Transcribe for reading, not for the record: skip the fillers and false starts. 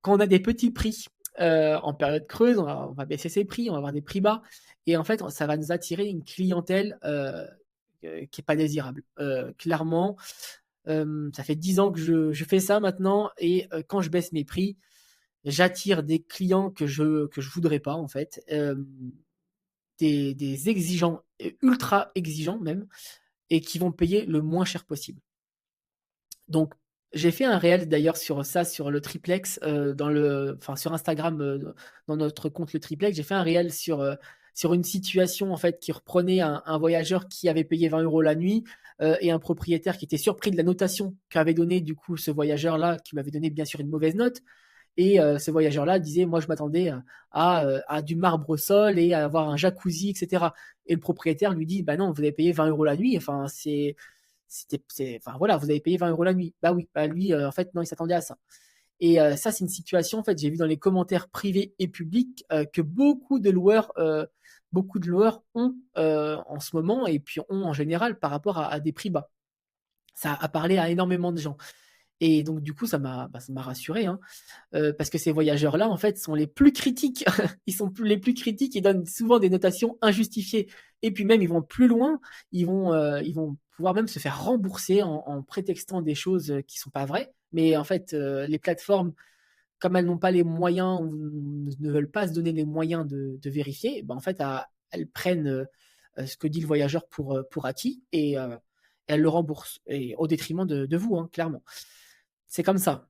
quand on a des petits prix en période creuse, on va baisser ses prix, on va avoir des prix bas et en fait, ça va nous attirer une clientèle, qui est pas désirable. Clairement, ça fait 10 ans que je fais ça maintenant et quand je baisse mes prix, j'attire des clients que je voudrais pas en fait, des exigeants, ultra exigeants même et qui vont payer le moins cher possible. Donc, j'ai fait un réel d'ailleurs sur ça, sur le triplex, sur Instagram, dans notre compte le triplex. J'ai fait un réel sur une situation en fait qui reprenait un voyageur qui avait payé 20 € la nuit, et un propriétaire qui était surpris de la notation qu'avait donné du coup ce voyageur-là, qui m'avait donné bien sûr une mauvaise note. Et ce voyageur-là disait, moi je m'attendais à du marbre au sol et à avoir un jacuzzi, etc. Et le propriétaire lui dit, bah non, vous avez payé 20 € la nuit. Enfin, enfin voilà, vous avez payé 20 € la nuit. Bah oui, bah lui, en fait, non, il s'attendait à ça. Et ça, c'est une situation, en fait, j'ai vu dans les commentaires privés et publics que beaucoup de loueurs ont en ce moment et puis ont en général par rapport à des prix bas. Ça a parlé à énormément de gens. Et donc, du coup, ça m'a rassuré, hein, parce que ces voyageurs-là, en fait, sont les plus critiques. Ils sont les plus critiques, ils donnent souvent des notations injustifiées. Et puis même, ils vont plus loin, ils vont pouvoir même se faire rembourser en prétextant des choses qui sont pas vraies. Mais en fait, les plateformes, comme elles n'ont pas les moyens ou ne veulent pas se donner les moyens de vérifier, ben en fait, elles prennent ce que dit le voyageur pour acquis et elles le remboursent, et au détriment de vous, hein, clairement. C'est comme ça.